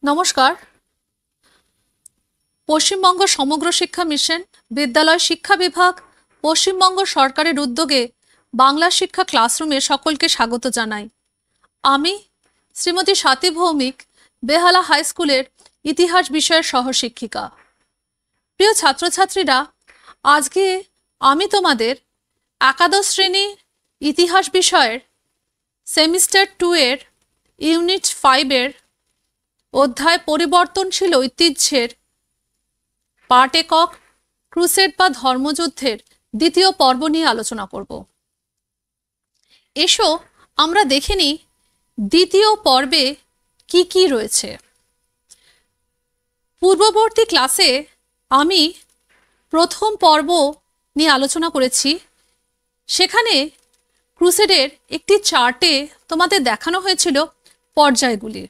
নমস্কার। পশ্চিমবঙ্গ সমগ্র শিক্ষা মিশন, বিদ্যালয় শিক্ষা বিভাগ, পশ্চিমবঙ্গ সরকারের উদ্যোগে বাংলা শিক্ষা ক্লাসরুমে সকলকে স্বাগত জানাই। আমি শ্রীমতী স্বাতী ভৌমিক, বেহালা হাই স্কুলের ইতিহাস বিষয়ের সহশিক্ষিকা। প্রিয় ছাত্রছাত্রীরা, আজকে আমি তোমাদের একাদশ শ্রেণীর ইতিহাস বিষয়ের সেমিস্টার 2 এর ইউনিট 5 এর অধ্যায় পরিবর্তনশীল ঐতিহ্যের পার্ট একক ক্রুসেড বা ধর্মযুদ্ধের দ্বিতীয় পর্ব নিয়ে আলোচনা করব। এসো আমরা দেখে নিই দ্বিতীয় পর্বে কি কি রয়েছে। পূর্ববর্তী ক্লাসে আমি প্রথম পর্ব নিয়ে আলোচনা করেছি। সেখানে ক্রুসেডের একটি চার্টে তোমাদের দেখানো হয়েছিল পর্যায়গুলি।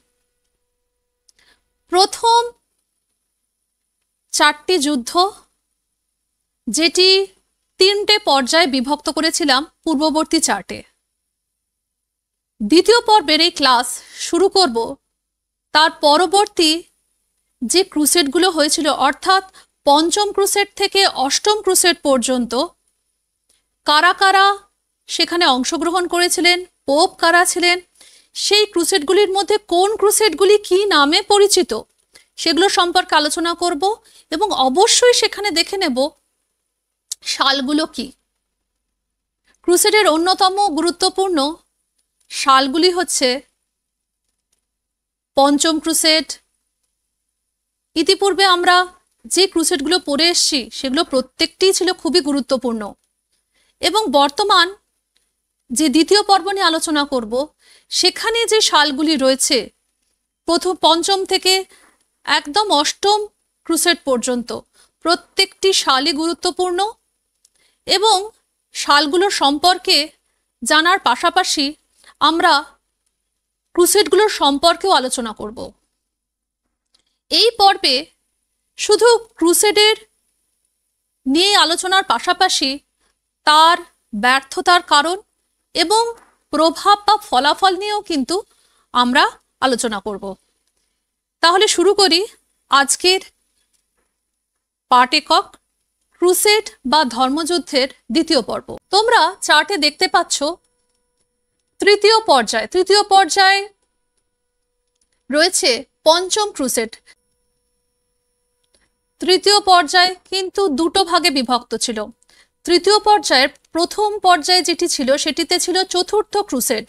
প্রথম 4টি যুদ্ধ, যেটি 3টে পর্যায়ে বিভক্ত করেছিলাম পূর্ববর্তী চার্টে। দ্বিতীয় পর্বের এই ক্লাস শুরু করব তার পরবর্তী যে ক্রুসেডগুলো হয়েছিল, অর্থাৎ পঞ্চম ক্রুসেড থেকে অষ্টম ক্রুসেড পর্যন্ত কারা কারা সেখানে অংশগ্রহণ করেছিলেন, পোপ কারা ছিলেন, সেই ক্রুসেডগুলির মধ্যে কোন ক্রুসেডগুলি কি নামে পরিচিত সেগুলো সম্পর্কে আলোচনা করব এবং অবশ্যই সেখানে দেখে নেব সালগুলো কি। ক্রুসেডের অন্যতম গুরুত্বপূর্ণ সালগুলি হচ্ছে পঞ্চম ক্রুসেড। ইতিপূর্বে আমরা যে ক্রুসেডগুলো পড়ে এসেছি সেগুলো প্রত্যেকটিই ছিল খুবই গুরুত্বপূর্ণ, এবং বর্তমান যে দ্বিতীয় পর্ব নিয়ে আলোচনা করব সেখানে যে সালগুলি রয়েছে পঞ্চম থেকে একদম অষ্টম ক্রুসেড পর্যন্ত প্রত্যেকটি সালই গুরুত্বপূর্ণ, এবং সালগুলোর সম্পর্কে জানার পাশাপাশি আমরা ক্রুসেডগুলোর সম্পর্কেও আলোচনা করব। এই পর্বে শুধু ক্রুসেডের নিয়ে আলোচনার পাশাপাশি তার ব্যর্থতার কারণ এবং প্রভাব বা ফলাফল নিয়েও কিন্তু আমরা আলোচনা করব। তাহলে শুরু করি আজকের পার্ট একক ক্রুসেড বা ধর্মযুদ্ধের দ্বিতীয় পর্ব। তোমরা চার্টে দেখতে পাচ্ছ তৃতীয় পর্যায়ে রয়েছে পঞ্চম ক্রুসেড। তৃতীয় পর্যায় কিন্তু দুটো ভাগে বিভক্ত ছিল। তৃতীয় পর্যায়ের প্রথম পর্যায়ে যেটি ছিল সেটিতে ছিল চতুর্থ ক্রুসেড,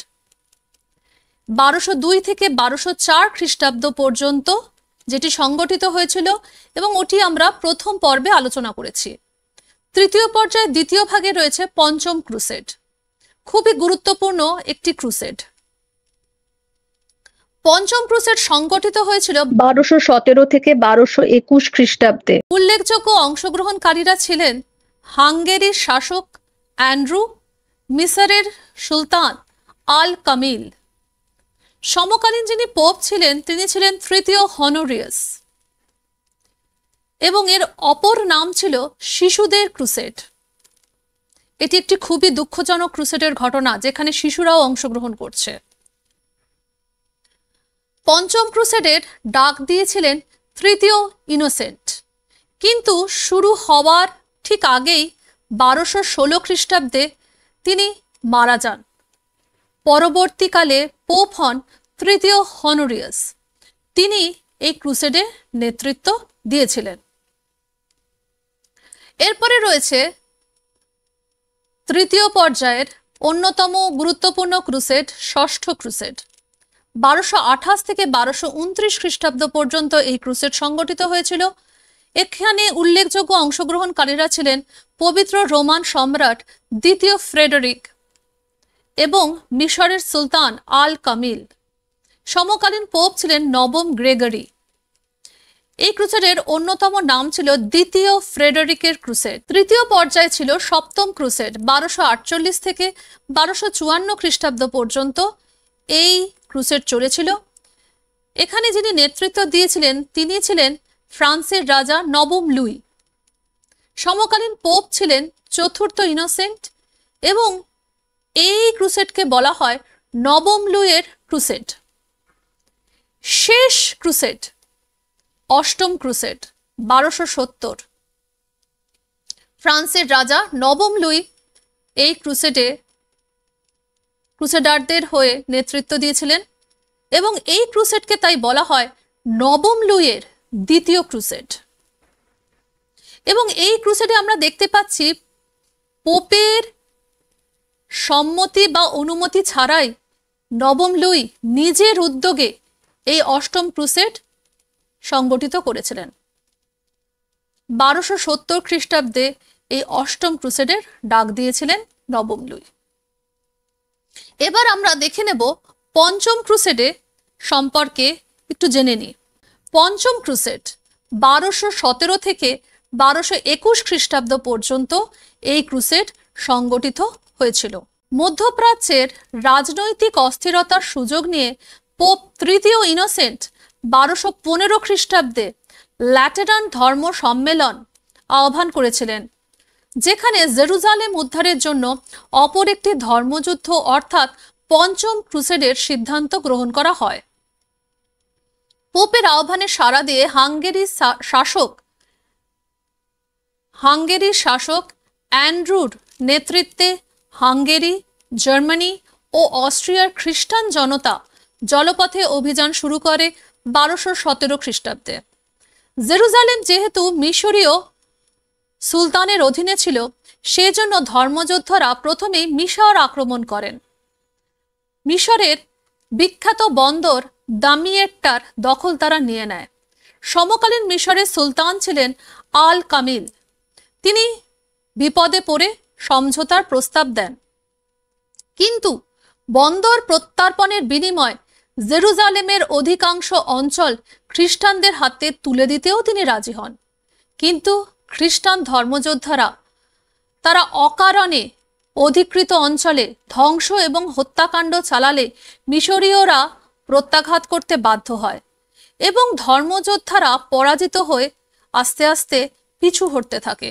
1202 থেকে 1204 খ্রিস্টাব্দ পর্যন্ত যেটি সংগঠিত হয়েছিল, এবং ওটি আমরা প্রথম পর্বে আলোচনা করেছি। তৃতীয় পর্যায়ে দ্বিতীয় ভাগে রয়েছে পঞ্চম ক্রুসেড, খুবই গুরুত্বপূর্ণ একটি ক্রুসেড। পঞ্চম ক্রুসেড সংগঠিত হয়েছিল 1217 থেকে 1221 খ্রিস্টাব্দে। উল্লেখযোগ্য অংশগ্রহণকারীরা ছিলেন হাঙ্গেরির শাসক অ্যান্ড্রু, মিসরের সুলতান আল কামিল। সমকালীন যিনি পোপ ছিলেন তিনি ছিলেন তৃতীয় হনোরিয়াস, এবং এর অপর নাম ছিল শিশুদের ক্রুসেড। এটি একটি খুবই দুঃখজনক ক্রুসেডের ঘটনা, যেখানে শিশুরাও অংশগ্রহণ করছে। পঞ্চম ক্রুসেডের ডাক দিয়েছিলেন তৃতীয় ইনোসেন্ট, কিন্তু শুরু হওয়ার ঠিক আগেই 1216 খ্রিস্টাব্দে তিনি মারা যান। পরবর্তীকালে পোপ হন তৃতীয় হনোরিয়াস। তিনি এই ক্রুসেডে নেতৃত্ব দিয়েছিলেন। এরপরে রয়েছে তৃতীয় পর্যায়ের অন্যতম গুরুত্বপূর্ণ ক্রুসেড, ষষ্ঠ ক্রুসেড। 1228 থেকে 1229 খ্রিস্টাব্দ পর্যন্ত এই ক্রুসেড সংগঠিত হয়েছিল। এখানে উল্লেখযোগ্য অংশগ্রহণকারীরা ছিলেন পবিত্র রোমান সম্রাট দ্বিতীয় ফ্রেডেরিক এবং মিশরের সুলতান আল কামিল। সমকালীন পোপ ছিলেন নবম গ্রেগরি। এই ক্রুসেডের অন্যতম নাম ছিল দ্বিতীয় ফ্রেডেরিকের ক্রুসেড। তৃতীয় পর্যায়ে ছিল সপ্তম ক্রুসেড, 1248 থেকে 1254 খ্রিস্টাব্দ পর্যন্ত এই ক্রুসেড চলেছিল। এখানে যিনি নেতৃত্ব দিয়েছিলেন তিনি ছিলেন ফ্রান্সের রাজা নবম লুই। সমকালীন পোপ ছিলেন চতুর্থ ইনোসেন্ট, এবং এই ক্রুসেডকে বলা হয় নবম লুইয়ের ক্রুসেড। শেষ ক্রুসেড অষ্টম ক্রুসেড 1270। ফ্রান্সের রাজা নবম লুই এই ক্রুসেডারদের হয়ে নেতৃত্ব দিয়েছিলেন এবং এই ক্রুসেডকে তাই বলা হয় নবম লুইয়ের দ্বিতীয় ক্রুসেড। এবং এই ক্রুসেডে আমরা দেখতে পাচ্ছি পোপের সম্মতি বা অনুমতি ছাড়াই নবম লুই নিজের উদ্যোগে এই অষ্টম ক্রুসেড সংগঠিত করেছিলেন। 1270 খ্রিস্টাব্দে এই অষ্টম ক্রুসেডের ডাক দিয়েছিলেন নবম লুই। এবার আমরা দেখে নেব পঞ্চম ক্রুসেডে সম্পর্কে একটু জেনে নিই। পঞ্চম ক্রুসেড 1217 থেকে 1221 খ্রিস্টাব্দ পর্যন্ত এই ক্রুসেড সংগঠিত হয়েছিল। মধ্যপ্রাচ্যের রাজনৈতিক অস্থিরতার সুযোগ নিয়ে পোপ তৃতীয় ইনোসেন্ট 1215 খ্রিস্টাব্দে ল্যাটেরান ধর্ম সম্মেলন আহ্বান করেছিলেন, যেখানে জেরুজালেম উদ্ধারের জন্য অপর একটি ধর্মযুদ্ধ অর্থাৎ পঞ্চম ক্রুসেডের সিদ্ধান্ত গ্রহণ করা হয়। পোপের আহ্বানে সাড়া দিয়ে হাঙ্গেরির শাসক অ্যান্ড্রুর নেতৃত্বে হাঙ্গেরি, জার্মানি ও অস্ট্রিয়ার খ্রিস্টান জনতা জলপথে অভিযান শুরু করে 1217 খ্রিস্টাব্দে। জেরুজালেম যেহেতু মিশরীয় সুলতানের অধীনে ছিল, সেজন্য ধর্মযোদ্ধারা প্রথমেই মিশর আক্রমণ করেন। মিশরের বিখ্যাত বন্দর দামিয়েট্টার দখল তারা নিয়ে নেয়। সমকালীন মিশরের সুলতান ছিলেন আল কামিল। তিনি বিপদে পড়ে সমঝোতার প্রস্তাব দেন, কিন্তু বন্দর প্রত্যার্পণের বিনিময়ে জেরুজালেমের অধিকাংশ অঞ্চল খ্রিস্টানদের হাতে তুলে দিতেও তিনি রাজি হন। কিন্তু খ্রিস্টান ধর্মযোদ্ধারা তারা অকারণে অধিকৃত অঞ্চলে ধ্বংস এবং হত্যাকাণ্ড চালালে মিশরীয়রা প্রত্যাঘাত করতে বাধ্য হয় এবং ধর্মযোদ্ধারা পরাজিত হয়ে আস্তে আস্তে পিছু হটতে থাকে।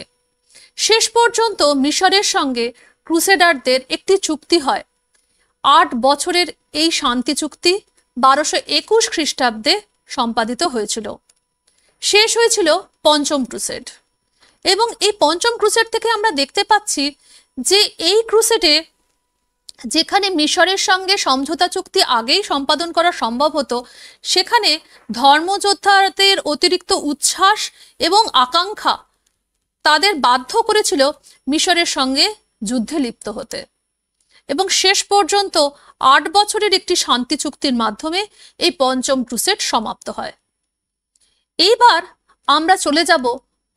শেষ পর্যন্ত মিশরের সঙ্গে ক্রুসেডারদের একটি চুক্তি হয়। 8 বছরের এই শান্তি চুক্তি 1221 খ্রিস্টাব্দে সম্পাদিত হয়েছিল। শেষ হয়েছিল পঞ্চম ক্রুসেড। এবং এই পঞ্চম ক্রুসেড থেকে আমরা দেখতে পাচ্ছি যে এই ক্রুসেডে যেখানে মিশরের সঙ্গে সমঝোতা চুক্তি আগেই সম্পাদন করা সম্ভব হতো, সেখানে ধর্মযোদ্ধাদের অতিরিক্ত উচ্ছ্বাস এবং আকাঙ্ক্ষা তাদের বাধ্য করেছিল মিশরের সঙ্গে যুদ্ধে লিপ্ত হতে। এবং শেষ পর্যন্ত 8 বছরের একটি শান্তি চুক্তির মাধ্যমে এই পঞ্চম ক্রুসেড সমাপ্ত হয়। এইবার আমরা চলে যাব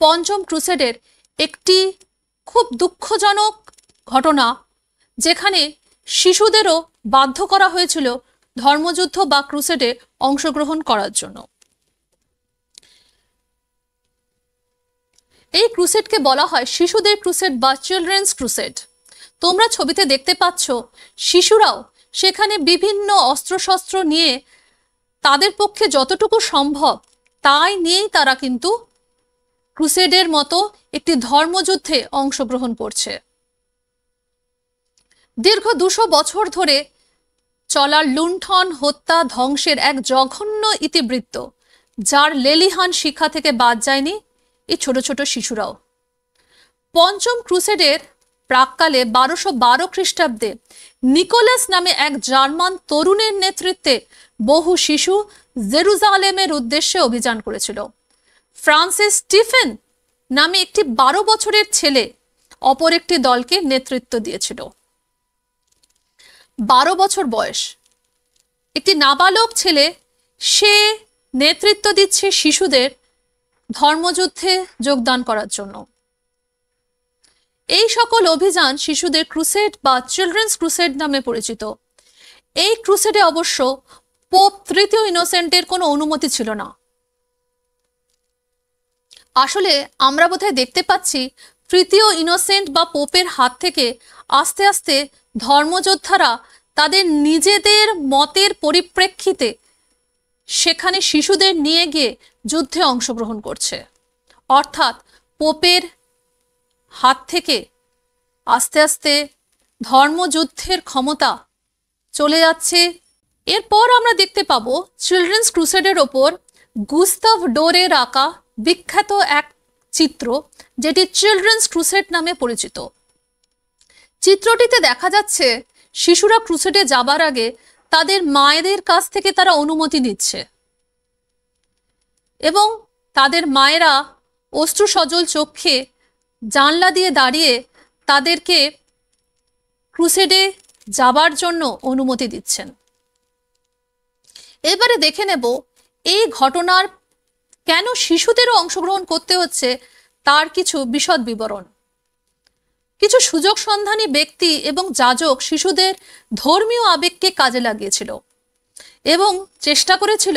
পঞ্চম ক্রুসেডের একটি খুব দুঃখজনক ঘটনা, যেখানে শিশুদেরও বাধ্য করা হয়েছিল ধর্মযুদ্ধ বা ক্রুসেডে অংশগ্রহণ করার জন্য। এই ক্রুসেডকে বলা হয় শিশুদের ক্রুসেড বা চিলড্রেন্স ক্রুসেড। তোমরা ছবিতে দেখতে পাচ্ছ শিশুরাও সেখানে বিভিন্ন অস্ত্রশস্ত্র নিয়ে তাদের পক্ষে যতটুকু সম্ভব তাই নিয়েই তারা কিন্তু ক্রুসেডের মতো একটি ধর্মযুদ্ধে অংশগ্রহণ করছে। দীর্ঘ 200 বছর ধরে চলা লুণ্ঠন, হত্যা, ধ্বংসের এক জঘন্য ইতিবৃত্ত, যার লেলিহান শিক্ষা থেকে বাদ যায়নি এই ছোট ছোট শিশুরাও। পঞ্চম ক্রুসেডের প্রাককালে 1212 খ্রিস্টাব্দে নিকোলাস নামে এক জার্মান তরুণের নেতৃত্বে বহু শিশু জেরুজালেমের উদ্দেশ্যে অভিযান করেছিল। ফ্রান্সিস স্টিফেন নামে একটি 12 বছরের ছেলে অপর একটি দলকে নেতৃত্ব দিয়েছিল। 12 বছর বয়স একটি নাবালক ছেলে, সে নেতৃত্ব দিচ্ছে শিশুদের ধর্মযুদ্ধে যোগদান করার জন্য। এই সকল অভিযান শিশুদের ক্রুসেড বা চিলড্রেন্স ক্রুসেড নামে পরিচিত। এই ক্রুসেডে অবশ্য পোপ তৃতীয় ইনোসেন্টের কোনো অনুমতি ছিল না। আসলে আমরা বোধহয় দেখতে পাচ্ছি তৃতীয় ইনোসেন্ট বা পোপের হাত থেকে আস্তে আস্তে ধর্মযোদ্ধারা তাদের নিজেদের মতের পরিপ্রেক্ষিতে সেখানে শিশুদের নিয়ে গিয়ে যুদ্ধে অংশগ্রহণ করছে। অর্থাৎ পোপের হাত থেকে আস্তে আস্তে ধর্মযুদ্ধের ক্ষমতা চলে যাচ্ছে। এরপর আমরা দেখতে পাবো চিলড্রেন্স ক্রুসেডের ওপর গুস্তাভ ডোরের আঁকা বিখ্যাত এক চিত্র, যেটি চিলড্রেন্স ক্রুসেড নামে পরিচিত। চিত্রটিতে দেখা যাচ্ছে শিশুরা ক্রুসেডে যাবার আগে তাদের মায়েদের কাছ থেকে তারা অনুমতি নিচ্ছে এবং তাদের মায়েরা অশ্রু সজল চোখে জানলা দিয়ে দাঁড়িয়ে তাদেরকে ক্রুসেডে যাবার জন্য অনুমতি দিচ্ছেন। এবারে দেখে নেব এই ঘটনার কেন শিশুদেরও অংশগ্রহণ করতে হচ্ছে তার কিছু বিশদ বিবরণ। কিছু সুযোগ সন্ধানী ব্যক্তি এবং যাজক শিশুদের ধর্মীয় আবেগকে কাজে লাগিয়েছিল এবং চেষ্টা করেছিল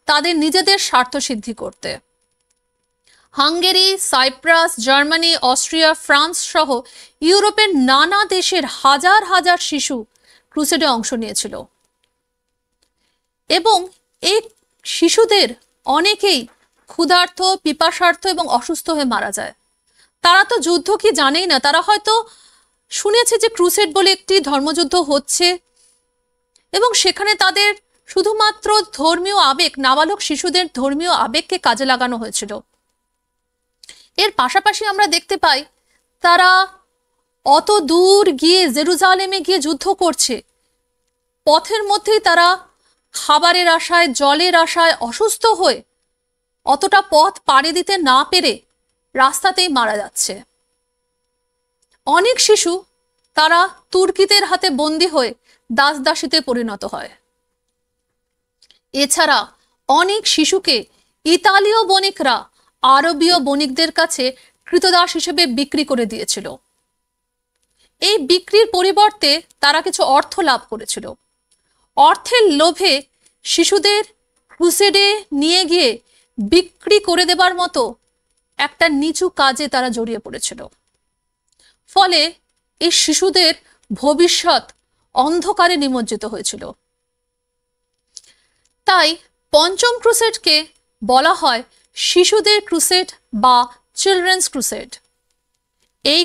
তাদের নিজেদের স্বার্থ সিদ্ধি করতে। Hungary, Cyprus, Germany, Austria, France সহ ইউরোপের নানা দেশের হাজার হাজার শিশু ক্রুসেডে অংশ নিয়েছিল এবং এই শিশুদের অনেকেই ক্ষুধার্ত, পিপাসার্থ এবং অসুস্থ হয়ে মারা যায়। তারা তো যুদ্ধ কি জানেই না, তারা হয়তো শুনেছে যে ক্রুসেড বলে একটি ধর্মযুদ্ধ হচ্ছে এবং সেখানে তাদের শুধুমাত্র ধর্মীয় আবেগ, নাবালক শিশুদের ধর্মীয় আবেগকে কাজে লাগানো হয়েছিল। এর পাশাপাশি আমরা দেখতে পাই তারা অত দূর গিয়ে জেরুজালেমে গিয়ে যুদ্ধ করছে, পথের মধ্যেই তারা খাবারের আশায়, জলের আশায় অসুস্থ হয়ে অতটা পথ পাড়ি দিতে না পেরে রাস্তাতেই মারা যাচ্ছে। অনেক শিশু তারা তুর্কিদের হাতে বন্দী হয়ে দাসদাসীতে পরিণত হয়। এছাড়া অনেক শিশুকে ইতালীয় বণিকরা আরবীয় বণিকদের কাছে কৃতদাস হিসেবে বিক্রি করে দিয়েছিল। এই বিক্রির পরিবর্তে তারা কিছু অর্থ লাভ করেছিল। অর্থের লোভে শিশুদের ক্রুসেডে নিয়ে গিয়ে বিক্রি করে দেবার মতো একটা নিচু কাজে তারা জড়িয়ে পড়েছিল। ফলে এই শিশুদের ভবিষ্যৎ অন্ধকারে নিমজ্জিত হয়েছিল। তাই পঞ্চম ক্রুসেডকে বলা হয় শিশুদের ক্রুসেড বা চিলড্রেন্স ক্রুসেড। এই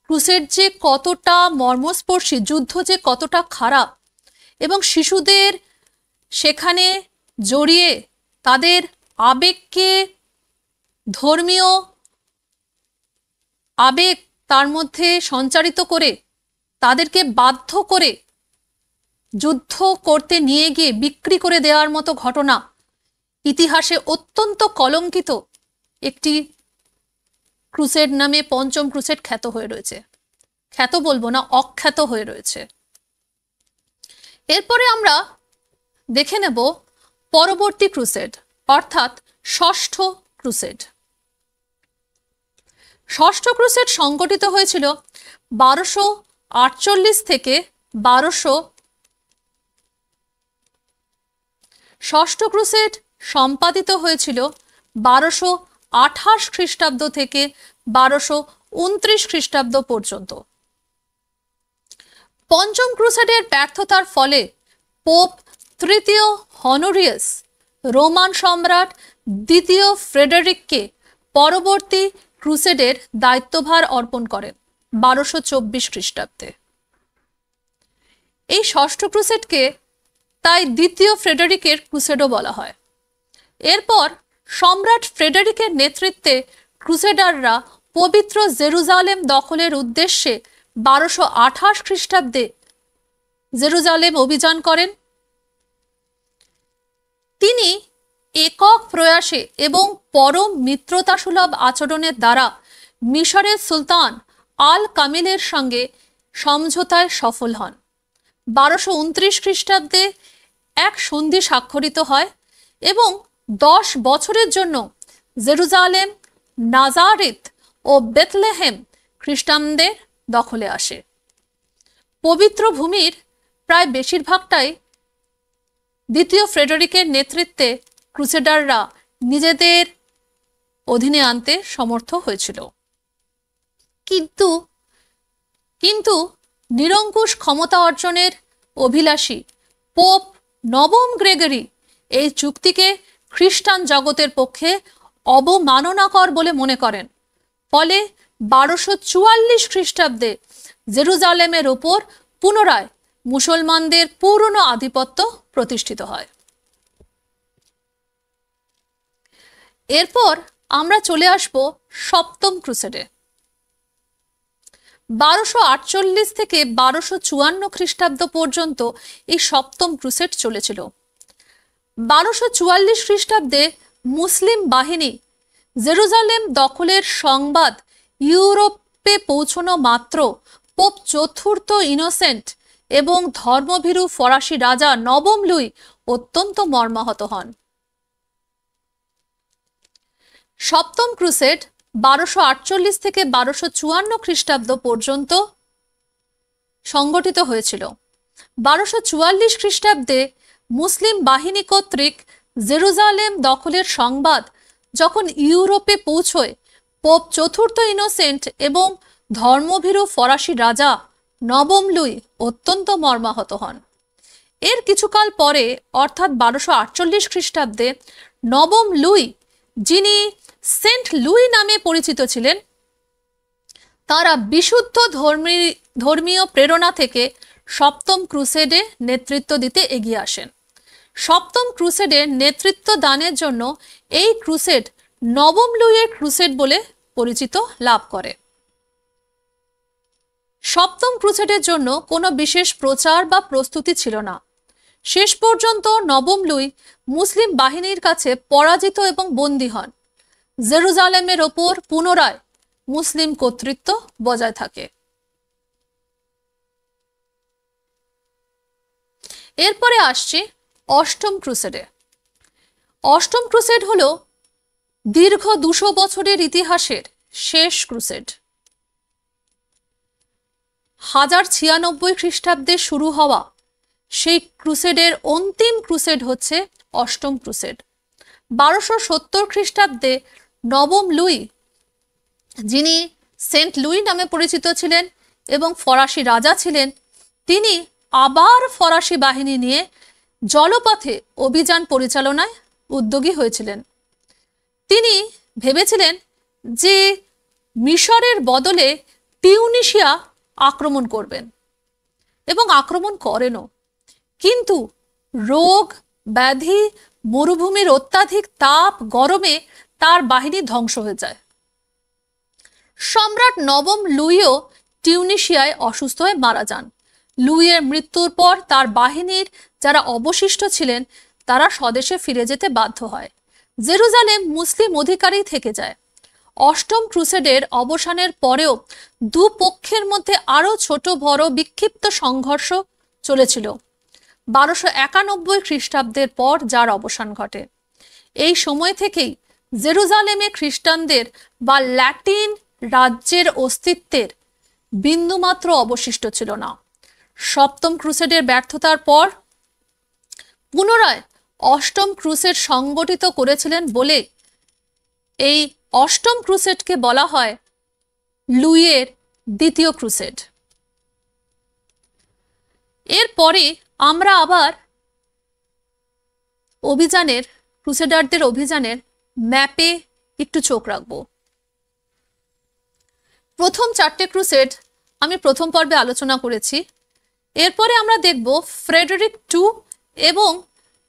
ক্রুসেড যে কতটা মর্মস্পর্শী, যুদ্ধ যে কতটা খারাপ এবং শিশুদের সেখানে জড়িয়ে তাদের আবেগকে, ধর্মীয় আবেগ তার মধ্যে সঞ্চারিত করে তাদেরকে বাধ্য করে যুদ্ধ করতে নিয়ে গিয়ে বিক্রি করে দেওয়ার মতো ঘটনা ইতিহাসে অত্যন্ত কলঙ্কিত একটি ক্রুসেড নামে পঞ্চম ক্রুসেড খ্যাত হয়ে রয়েছে। খ্যাত বলবো না, অখ্যাত হয়ে রয়েছে। এরপরে আমরা দেখে নেব পরবর্তী ক্রুসেড, অর্থাৎ ষষ্ঠ ক্রুসেড। ষষ্ঠ ক্রুসেড সংগঠিত হয়েছিল 1248 থেকে 1200। ষষ্ঠ ক্রুসেড সম্পাদিত হয়েছিল 1228 খ্রিস্টাব্দ থেকে 1229 খ্রিস্টাব্দ পর্যন্ত। পঞ্চম ক্রুসেডের ব্যর্থতার ফলে পোপ তৃতীয় হনোরিয়াস রোমান সম্রাট দ্বিতীয় ফ্রেডারিককে পরবর্তী ক্রুসেডের দায়িত্বভার অর্পণ করেন 1224 খ্রিস্টাব্দে। এই ষষ্ঠ ক্রুসেডকে তাই দ্বিতীয় ফ্রেডারিকের ক্রুসেডও বলা হয়। এরপর সম্রাট ফ্রেডারিকের নেতৃত্বে ক্রুসেডাররা পবিত্র জেরুজালেম দখলের উদ্দেশ্যে 1228 খ্রিস্টাব্দে জেরুজালেম অভিযান করেন। তিনি একক প্রয়াসে এবং পরম মিত্রতাসুলভ আচরণের দ্বারা মিশরের সুলতান আল কামিলের সঙ্গে সমঝোতায় সফল হন। 1229 খ্রিস্টাব্দে এক সন্ধি স্বাক্ষরিত হয় এবং 10 বছরের জন্য জেরুজালেম, নাজারেত ও বেথলেহেম খ্রিস্টানদের দখলে আসে। পবিত্র ভূমির প্রায় বেশিরভাগটাই দ্বিতীয় ফ্রেডারিকের নেতৃত্বে ক্রুসেডাররা নিজেদের অধীনে আনতে সমর্থ হয়েছিল। কিন্তু নিরঙ্কুশ ক্ষমতা অর্জনের অভিলাষী পোপ নবম গ্রেগরি এই চুক্তিকে খ্রিস্টান জগতের পক্ষে অবমাননাকর বলে মনে করেন। ফলে 1244 খ্রিস্টাব্দে জেরুজালেমের ওপর পুনরায় মুসলমানদের পুরনো আধিপত্য প্রতিষ্ঠিত হয়। এরপর আমরা চলে আসব সপ্তম ক্রুসেডে। 1248 থেকে 1254 খ্রিস্টাব্দ পর্যন্ত এই সপ্তম ক্রুসেড চলেছিল। 1244 খ্রিস্টাব্দে মুসলিম বাহিনী জেরুজালেম দখলের সংবাদ ইউরোপে পৌঁছানো মাত্র পোপ চতুর্থ ইনোসেন্ট এবং ধর্মভীরু ফরাসি রাজা নবম লুই অত্যন্ত মর্মাহত হন। সপ্তম ক্রুসেড 1248 থেকে 1254 খ্রিস্টাব্দ পর্যন্ত সংগঠিত হয়েছিল। 1244 খ্রিস্টাব্দে মুসলিম বাহিনী কর্তৃক জেরুজালেম দখলের সংবাদ যখন ইউরোপে পৌঁছয়, পোপ চতুর্থ ইনোসেন্ট এবং ধর্মভীরু ফরাসি রাজা নবম লুই অত্যন্ত মর্মাহত হন। এর কিছুকাল পরে অর্থাৎ 1248 খ্রিস্টাব্দে নবম লুই, যিনি সেন্ট লুই নামে পরিচিত ছিলেন, তারা বিশুদ্ধ ধর্মীয় প্রেরণা থেকে সপ্তম ক্রুসেডে নেতৃত্ব দিতে এগিয়ে আসেন। সপ্তম ক্রুসেডে নেতৃত্ব দানের জন্য এই ক্রুসেড নবম লুইয়ের ক্রুসেড বলে পরিচিত লাভ করে। সপ্তম ক্রুসেডের জন্য কোনো বিশেষ প্রচার বা প্রস্তুতি ছিল না। শেষ পর্যন্ত নবম লুই মুসলিম বাহিনীর কাছে পরাজিত এবং বন্দী হন। জেরুজালেমের ওপর পুনরায় মুসলিম কর্তৃত্ব বজায় থাকে। এরপরে আসছি অষ্টম ক্রুসেডে। অষ্টম ক্রুসেড হলো দীর্ঘ 200 বছরের ইতিহাসের শেষ ক্রুসেড। 1096 খ্রিস্টাব্দে শুরু হওয়া সেই ক্রুসেডের অন্তিম ক্রুসেড হচ্ছে অষ্টম ক্রুসেড। 1270 খ্রিস্টাব্দে নবম লুই, যিনি সেন্ট লুই নামে পরিচিত ছিলেন এবং ফরাসি রাজা ছিলেন, তিনি আবার ফরাসি বাহিনী নিয়ে জলপথে অভিযান পরিচালনায় উদ্যোগী হয়েছিলেন। তিনি ভেবেছিলেন যে মিশরের বদলে টিউনিশিয়া আক্রমণ করবেন এবং আক্রমণ করেনও, কিন্তু রোগ ব্যাধি, মরুভূমির অত্যাধিক তাপ, গরমে তার বাহিনী ধ্বংস হয়ে যায়। সম্রাট নবম লুইও টিউনিশিয়ায় অসুস্থ হয়ে মারা যান। লুইয়ের মৃত্যুর পর তার বাহিনীর যারা অবশিষ্ট ছিলেন তারা স্বদেশে ফিরে যেতে বাধ্য হয়। জেরুজালেম মুসলিম অধিকারী থেকে যায়। অষ্টম ক্রুসেডের অবসানের পরেও দুপক্ষের মধ্যে আরো ছোট বড় বিক্ষিপ্ত সংঘর্ষ চলেছিল। 1291 খ্রিস্টাব্দের পর যার অবসান ঘটে। এই সময় থেকেই জেরুজালেমে খ্রিস্টানদের বা ল্যাটিন রাজ্যের অস্তিত্বের বিন্দুমাত্র অবশিষ্ট ছিল না। সপ্তম ক্রুসেডের ব্যর্থতার পর পুনরায় অষ্টম ক্রুসেড সংগঠিত করেছিলেন বলে এই অষ্টম ক্রুসেডকে বলা হয় লুইয়ের দ্বিতীয় ক্রুসেড। এরপরে আমরা আবার ক্রুসেডারদের অভিযানের ম্যাপে একটু চোখ রাখব। প্রথম 4টে ক্রুসেড আমি প্রথম পর্বে আলোচনা করেছি। এরপরে আমরা দেখব ফ্রেডেরিক II এবং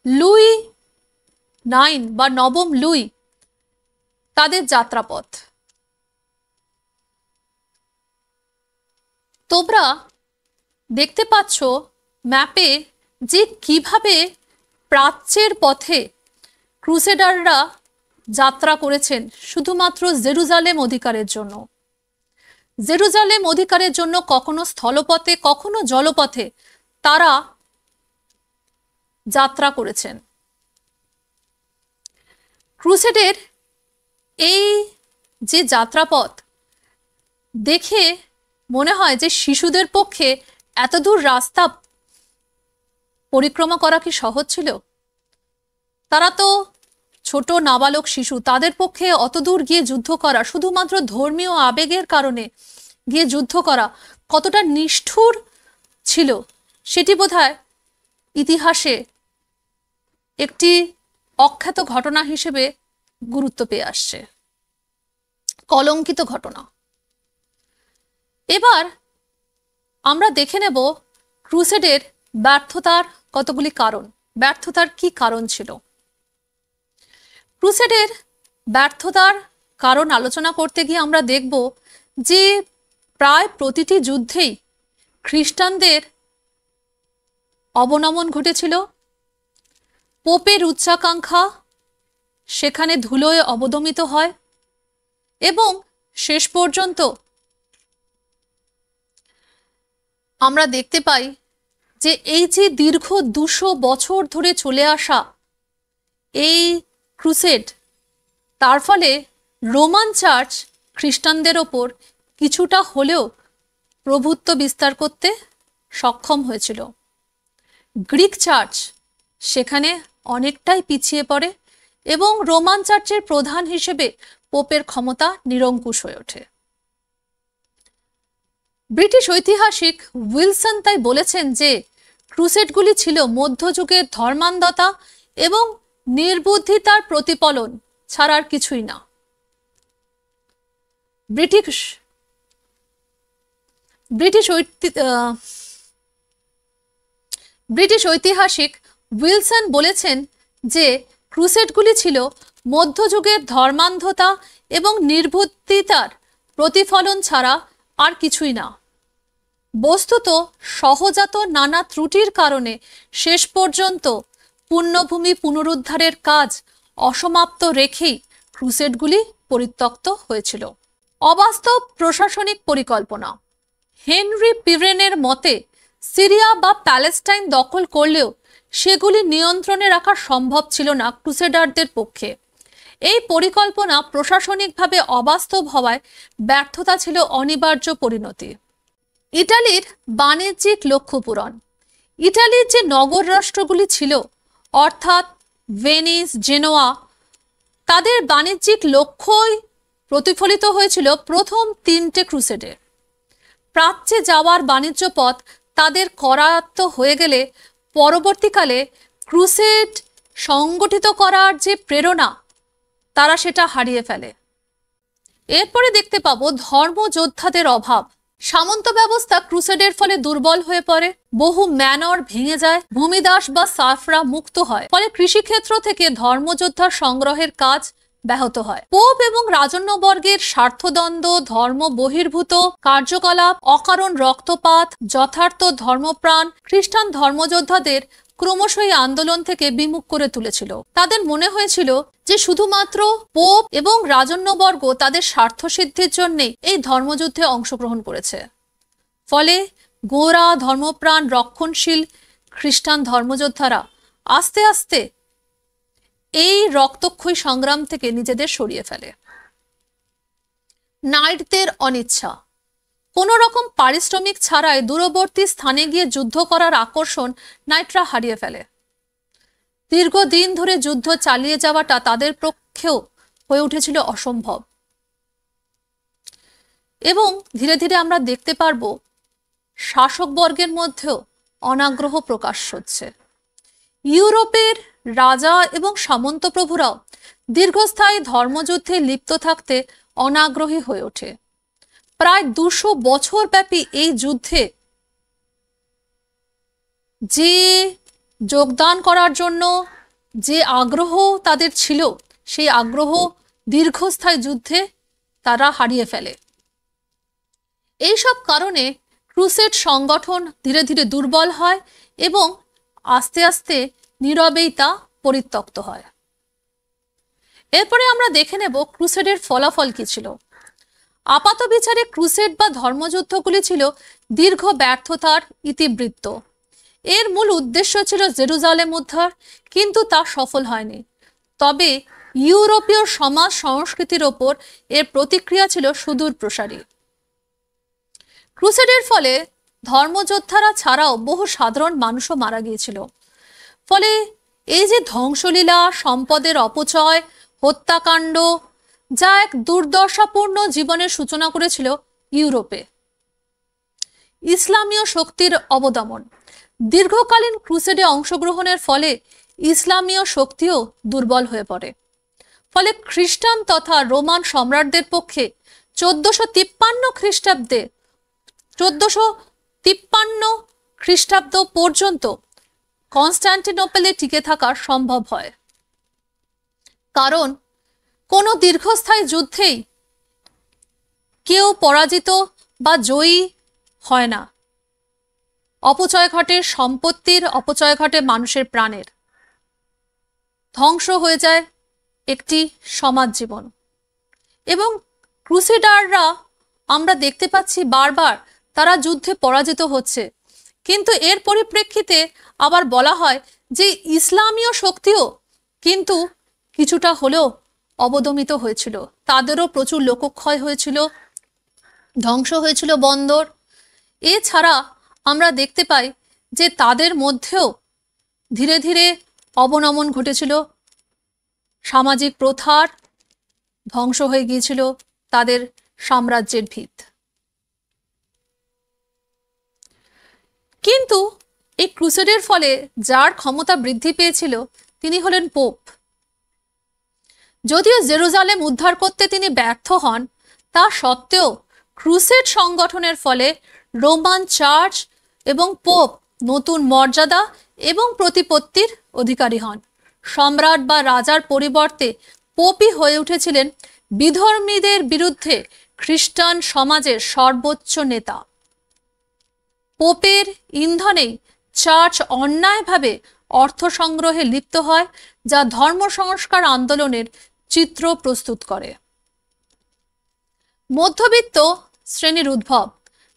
লুই IX বা নবম লুই, তাদের যাত্রাপথ। তোমরা দেখতে পাচ্ছ ম্যাপে যে কিভাবে প্রাচ্যের পথে ক্রুসেডাররা যাত্রা করেছেন শুধুমাত্র জেরুজালেম অধিকারের জন্য। জেরুজালেম অধিকারের জন্য কখনো স্থলপথে কখনো জলপথে তারা যাত্রা করেছেন। ক্রুসেডের এই যে যাত্রাপথ দেখে মনে হয় যে শিশুদের পক্ষে এত দূর রাস্তা পরিক্রমা করা কি সহজ ছিল? তারা তো ছোট নাবালক শিশু, তাদের পক্ষে অত দূর গিয়ে যুদ্ধ করা, শুধুমাত্র ধর্মীয় আবেগের কারণে গিয়ে যুদ্ধ করা কতটা নিষ্ঠুর ছিল সেটি বোধহয় ইতিহাসে একটি অখ্যাত ঘটনা হিসেবে গুরুত্ব পেয়ে আসছে, কলঙ্কিত ঘটনা। এবার আমরা দেখে নেব ক্রুসেডের ব্যর্থতার কতগুলি কারণ। ব্যর্থতার কি কারণ ছিল? ক্রুসেডের ব্যর্থতার কারণ আলোচনা করতে গিয়ে আমরা দেখব যে প্রায় প্রতিটি যুদ্ধেই খ্রিস্টানদের অবনমন ঘটেছিল। পোপের উচ্চাকাঙ্ক্ষা সেখানে ধুলোয় অবদমিত হয় এবং শেষ পর্যন্ত আমরা দেখতে পাই যে এই যে দীর্ঘ 200 বছর ধরে চলে আসা এই ক্রুসেড, তার ফলে রোমান চার্চ খ্রিস্টানদের ওপর কিছুটা হলেও প্রভুত্ব বিস্তার করতে সক্ষম হয়েছিল। গ্রিক চার্চ সেখানে অনেকটাই পিছিয়ে পড়ে এবং রোমান চার্চের প্রধান হিসেবে পোপের ক্ষমতা নিরঙ্কুশ হয়ে ওঠে। ব্রিটিশ ঐতিহাসিক উইলসন তাই বলেছেন যে ক্রুসেডগুলি ছিল মধ্যযুগের ধর্মান্ধতা এবং নির্বুদ্ধিতার প্রতিফলন ছাড়া আর কিছুই না। ব্রিটিশ ঐতিহাসিক উইলসন বলেছেন যে ক্রুসেডগুলি ছিল মধ্যযুগের ধর্মান্ধতা এবং নির্বুদ্ধিতার প্রতিফলন ছাড়া আর কিছুই না। বস্তুত সহজাত নানা ত্রুটির কারণে শেষ পর্যন্ত পুণ্যভূমি পুনরুদ্ধারের কাজ অসমাপ্ত রেখেই ক্রুসেডগুলি পরিত্যক্ত হয়েছিল। অবাস্তব প্রশাসনিক পরিকল্পনা। হেনরি পিভেনের মতে সিরিয়া বা প্যালেস্টাইন দখল করলেও সেগুলি নিয়ন্ত্রণে রাখা সম্ভব ছিল না ক্রুসেডারদের পক্ষে। এই পরিকল্পনা প্রশাসনিকভাবে অবাস্তব হওয়ায় ব্যর্থতা ছিল অনিবার্য পরিণতি। ইটালির বাণিজ্যিক লক্ষ্য পূরণ। ইটালির যে নগর রাষ্ট্রগুলি ছিল অর্থাৎ ভেনিস, জেনোয়া, তাদের বাণিজ্যিক লক্ষ্যই প্রতিফলিত হয়েছিল প্রথম 3টে ক্রুসেডে। প্রাচ্যে যাওয়ার বাণিজ্য পথ তাদের করায়ত্ত হয়ে গেলে পরবর্তীকালে ক্রুসেড সংগঠিত করার যে প্রেরণা তারা সেটা হারিয়ে ফেলে। এরপরে দেখতে পাবো ধর্মযোদ্ধাদের অভাব। সামন্ত ব্যবস্থা ক্রুসেডের ফলে দুর্বল হয়ে পড়ে, বহু ম্যানর ভেঙে যায়, ভূমিদাস বা সাফরা মুক্ত হয়, ফলে কৃষিক্ষেত্র থেকে ধর্মযোদ্ধা সংগ্রহের কাজ ব্যাহত হয়। পোপ এবং রাজন্যবর্গের স্বার্থদ্বন্দ্ব, ধর্ম বহির্ভূত কার্যকলাপ, অকারণ রক্তপাত, যথার্থ ধর্মপ্রাণ খ্রিস্টান ধর্মযোদ্ধাদের ক্রমশই আন্দোলন থেকে বিমুখ করে তুলেছিল। তাদের মনে হয়েছিল যে শুধুমাত্র পোপ এবং রাজন্যবর্গ তাদের স্বার্থ সিদ্ধির জন্যে এই ধর্মযুদ্ধে অংশগ্রহণ করেছে। ফলে গোঁড়া ধর্মপ্রাণ রক্ষণশীল খ্রিস্টান ধর্মযোদ্ধারা আস্তে আস্তে এই রক্তক্ষয়ী সংগ্রাম থেকে নিজেদের সরিয়ে ফেলে। নাইটদের অনিচ্ছা। কোনো রকম পারিশ্রমিক ছাড়াই দূরবর্তী স্থানে গিয়ে যুদ্ধ করার আকর্ষণ নাইটরা হারিয়ে ফেলে। দীর্ঘদিন ধরে যুদ্ধ চালিয়ে যাওয়াটা তাদের পক্ষেও হয়ে উঠেছিল অসম্ভব। এবং ধীরে ধীরে আমরা দেখতে পারবো শাসকবর্গের মধ্যেও অনাগ্রহ প্রকাশ হচ্ছে। ইউরোপের রাজা এবং সামন্ত প্রভুরাও দীর্ঘস্থায়ী ধর্মযুদ্ধে লিপ্ত থাকতে অনাগ্রহী হয়ে ওঠে। প্রায় 200 বছর ব্যাপী এই যুদ্ধে যে যোগদান করার জন্য যে আগ্রহ তাদের ছিল, সেই আগ্রহ দীর্ঘস্থায়ী যুদ্ধে তারা হারিয়ে ফেলে। এইসব কারণে ক্রুসেড সংগঠন ধীরে ধীরে দুর্বল হয় এবং আস্তে আস্তে নীরবেই তা পরিত্যক্ত হয়। এরপরে আমরা দেখে নেব ক্রুসেডের ফলাফল কি ছিল। আপাত বিচারে ক্রুসেড বা ধর্মযুদ্ধগুলি ছিল দীর্ঘ ব্যর্থতার ইতিবৃত্ত। এর মূল উদ্দেশ্য ছিল জেরুজালেম উদ্ধার, কিন্তু তা সফল হয়নি। তবে ইউরোপীয় সমাজ সংস্কৃতির ওপর এর প্রতিক্রিয়া ছিল সুদূর প্রসারী। ক্রুসেডের ফলে ধর্মযোদ্ধারা ছাড়াও বহু সাধারণ মানুষও মারা গিয়েছিল। ফলে এই যে ধ্বংসলীলা, সম্পদের অপচয়, হত্যাকাণ্ড, যা এক দুর্দশাপূর্ণ জীবনের সূচনা করেছিল ইউরোপে। ইসলামীয় শক্তির অবদমন। দীর্ঘকালীন ক্রুসেডে অংশগ্রহণের ফলে ইসলামীয় শক্তিও দুর্বল হয়ে পড়ে। ফলে খ্রিস্টান তথা রোমান সম্রাটদের পক্ষে 1453 খ্রিস্টাব্দ পর্যন্ত কনস্টান্টিনোপলে টিকে থাকা সম্ভব হয়। কারণ কোনো দীর্ঘস্থায়ী যুদ্ধেই কেউ পরাজিত বা জয়ী হয় না। অপচয় ঘটে সম্পত্তির, অপচয় ঘটে মানুষের প্রাণের, ধ্বংস হয়ে যায় একটি সমাজ জীবন। এবং ক্রুসেডাররা আমরা দেখতে পাচ্ছি বারবার তারা যুদ্ধে পরাজিত হচ্ছে, কিন্তু এর পরিপ্রেক্ষিতে আবার বলা হয় যে ইসলামীয় শক্তিও কিন্তু কিছুটা হলেও অবদমিত হয়েছিল, তাদেরও প্রচুর লোকক্ষয় হয়েছিল, ধ্বংস হয়েছিল বন্দর। এছাড়া আমরা দেখতে পাই যে তাদের মধ্যেও ধীরে ধীরে অবনমন ঘটেছিল, সামাজিক প্রথার ধ্বংস হয়ে গিয়েছিল তাদের সাম্রাজ্যের ভিত। কিন্তু এই ক্রুসেডের ফলে যার ক্ষমতা বৃদ্ধি পেয়েছিল তিনি হলেন পোপ। যদিও জেরুজালেম উদ্ধার করতে তিনি ব্যর্থ হন, তা সত্ত্বেও ক্রুসেড সংগঠনের ফলে রোমান চার্চ এবং পোপ নতুন মর্যাদা এবং প্রতিপত্তির অধিকারী হন। সম্রাট বা রাজার পরিবর্তে পোপই হয়ে উঠেছিলেন বিধর্মীদের বিরুদ্ধে খ্রিস্টান সমাজের সর্বোচ্চ নেতা। পোপের ইন্ধনেই চার্চ অন্যায়ভাবে অর্থ সংগ্রহে লিপ্ত হয়, যা ধর্ম সংস্কার আন্দোলনের চিত্র প্রস্তুত করে। মধ্যবিত্ত শ্রেণীর উদ্ভব।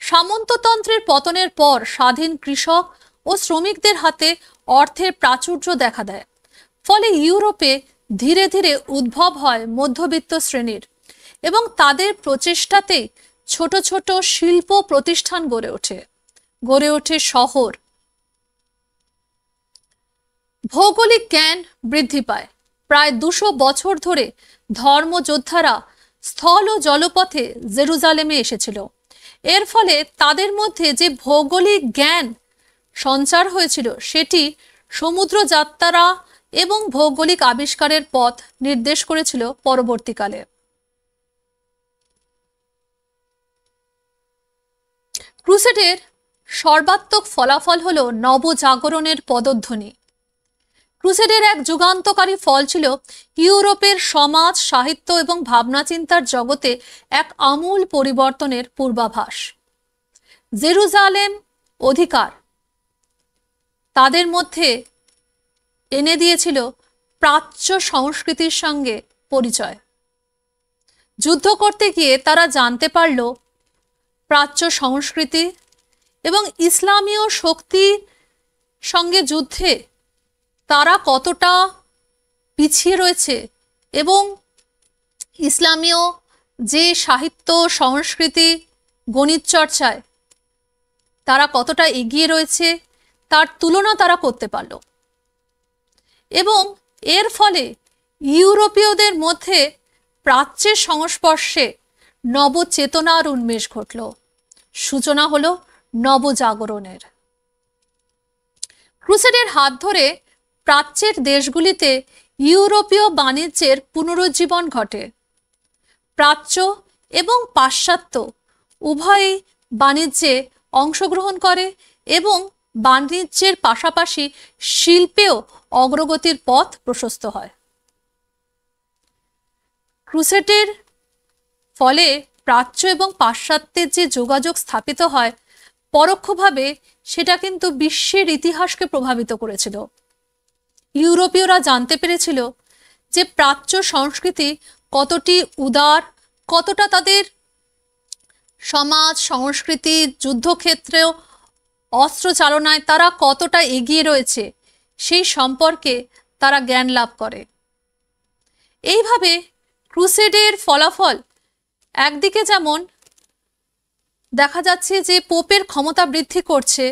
সামন্ততন্ত্রের পতনের পর স্বাধীন কৃষক ও শ্রমিকদের হাতে অর্থের প্রাচুর্য দেখা দেয়, ফলে ইউরোপে ধীরে ধীরে উদ্ভব হয় মধ্যবিত্ত শ্রেণীর, এবং তাদের প্রচেষ্টাতে ছোট ছোট শিল্প প্রতিষ্ঠান গড়ে ওঠে শহর। ভৌগোলিক জ্ঞান বৃদ্ধি পায়। প্রায় 200 বছর ধরে ধর্মযোদ্ধারা স্থল ও জলপথে জেরুজালেমে এসেছিল। এর ফলে তাদের মধ্যে যে ভৌগোলিক জ্ঞান সঞ্চার হয়েছিল সেটি সমুদ্র যাত্রা এবং ভৌগোলিক আবিষ্কারের পথ নির্দেশ করেছিল পরবর্তীকালে। ক্রুসেডের সর্বাত্মক ফলাফল হলো নবজাগরণের পদধ্বনি। ক্রুসেডের এক যুগান্তকারী ফল ছিল ইউরোপের সমাজ, সাহিত্য এবং ভাবনাচিন্তার জগতে এক আমূল পরিবর্তনের পূর্বাভাস। জেরুজালেম অধিকার তাদের মধ্যে এনে দিয়েছিল প্রাচ্য সংস্কৃতির সঙ্গে পরিচয়। যুদ্ধ করতে গিয়ে তারা জানতে পারল প্রাচ্য সংস্কৃতি এবং ইসলামীয় শক্তির সঙ্গে যুদ্ধে তারা কতটা পিছিয়ে রয়েছে, এবং ইসলামীয় যে সাহিত্য, সংস্কৃতি, গণিত চর্চায় তারা কতটা এগিয়ে রয়েছে তার তুলনা তারা করতে পারল। এবং এর ফলে ইউরোপীয়দের মধ্যে প্রাচ্যের সংস্পর্শে নবচেতনার উন্মেষ ঘটল, সূচনা হলো নবজাগরণের। ক্রুসেডের হাত ধরে প্রাচ্যের দেশগুলিতে ইউরোপীয় বাণিজ্যের পুনরুজ্জীবন ঘটে। প্রাচ্য এবং পাশ্চাত্য উভয়ই বাণিজ্যে অংশগ্রহণ করে এবং বাণিজ্যের পাশাপাশি শিল্পেও অগ্রগতির পথ প্রশস্ত হয়। ক্রুসেডের ফলে প্রাচ্য এবং পাশ্চাত্যের যে যোগাযোগ স্থাপিত হয়, পরোক্ষভাবে সেটা কিন্তু বিশ্বের ইতিহাসকে প্রভাবিত করেছিল। ইউরোপীয়রা জানতে পেরেছিল যে প্রাচ্য সংস্কৃতি কতটি উদার, কতটা তাদের সমাজ, সংস্কৃতি, যুদ্ধক্ষেত্রেও অস্ত্র চালনায় তারা কতটা এগিয়ে রয়েছে, সেই সম্পর্কে তারা জ্ঞান লাভ করে। এইভাবে ক্রুসেডের ফলাফল একদিকে যেমন দেখা যাচ্ছে যে পোপের ক্ষমতা বৃদ্ধি করছে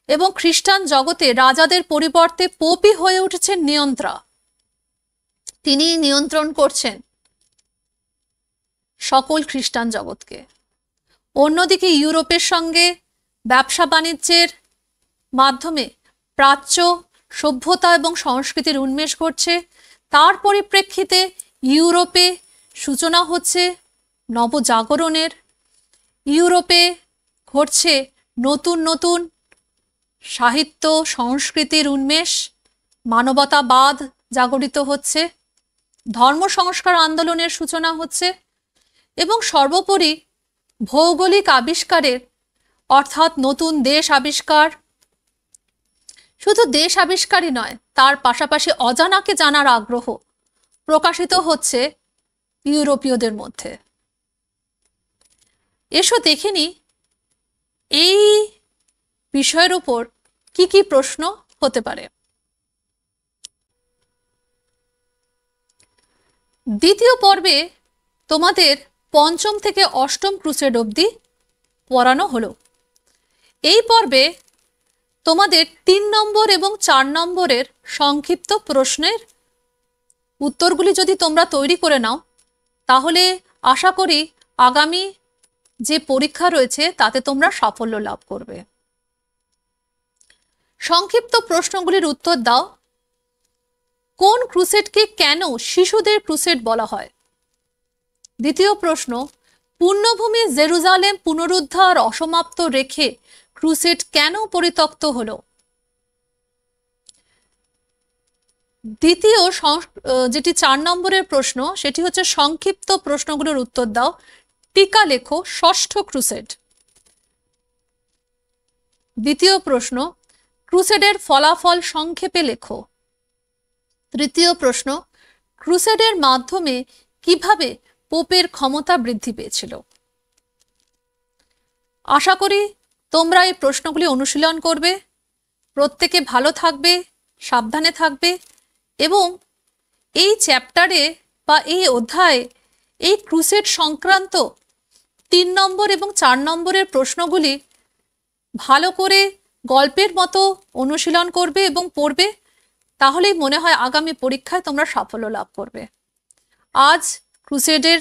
এবং খ্রিস্টান জগতে রাজাদের পরিবর্তে পোপই হয়ে উঠেছেন নিয়ন্ত্রা, তিনি নিয়ন্ত্রণ করছেন সকল খ্রিস্টান জগৎকে। অন্যদিকে ইউরোপের সঙ্গে ব্যবসা বাণিজ্যের মাধ্যমে প্রাচ্য সভ্যতা এবং সংস্কৃতির উন্মেষ ঘটছে। তার পরিপ্রেক্ষিতে ইউরোপে সূচনা হচ্ছে নবজাগরণের। ইউরোপে ঘটছে নতুন নতুন সাহিত্য, সংস্কৃতির উন্মেষ, মানবতাবাদ জাগরিত হচ্ছে। ধর্ম সংস্কার আন্দোলনের সূচনা হচ্ছে এবং সর্বোপরি ভৌগোলিক আবিষ্কারের অর্থাৎ নতুন দেশ আবিষ্কার, শুধু দেশ আবিষ্কারই নয় তার পাশাপাশি অজানাকে জানার আগ্রহ প্রকাশিত হচ্ছে ইউরোপীয়দের মধ্যে। এসো দেখে নি এই বিষয়ের উপর কি কি প্রশ্ন হতে পারে। দ্বিতীয় পর্বে তোমাদের পঞ্চম থেকে অষ্টম ক্রুসেড অবধি পড়ানো হলো। এই পর্বে তোমাদের 3 নম্বর এবং 4 নম্বরের সংক্ষিপ্ত প্রশ্নের উত্তরগুলি যদি তোমরা তৈরি করে নাও তাহলে আশা করি আগামী যে পরীক্ষা রয়েছে তাতে তোমরা সাফল্য লাভ করবে। সংক্ষিপ্ত প্রশ্নগুলির উত্তর দাও। কোন ক্রুসেডকে কেন শিশুদের ক্রুসেড বলা হয়? দ্বিতীয় প্রশ্ন, পুণ্যভূমি জেরুজালেম পুনরুদ্ধার অসমাপ্ত রেখে ক্রুসেড কেন পরিত্যক্ত হলো? দ্বিতীয় যেটি 4 নম্বরের প্রশ্ন সেটি হচ্ছে সংক্ষিপ্ত প্রশ্নগুলোর উত্তর দাও। টিকা লেখো ষষ্ঠ ক্রুসেড। দ্বিতীয় প্রশ্ন, ক্রুসেডের ফলাফল সংক্ষেপে লেখো। তৃতীয় প্রশ্ন, ক্রুসেডের মাধ্যমে কিভাবে পোপের ক্ষমতা বৃদ্ধি পেয়েছিল? আশা করি তোমরা এই প্রশ্নগুলি অনুশীলন করবে, প্রত্যেকে ভালো থাকবে, সাবধানে থাকবে এবং এই চ্যাপ্টারে বা এই অধ্যায়ে এই ক্রুসেড সংক্রান্ত 3 নম্বর এবং 4 নম্বরের প্রশ্নগুলি ভালো করে গল্পের মতো অনুশীলন করবে এবং পড়বে, তাহলেই মনে হয় আগামী পরীক্ষায় তোমরা সাফল্য লাভ করবে। আজ ক্রুসেডের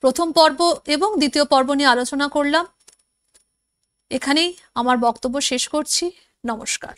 প্রথম পর্ব এবং দ্বিতীয় পর্ব নিয়ে আলোচনা করলাম। এখানেই আমার বক্তব্য শেষ করছি। নমস্কার।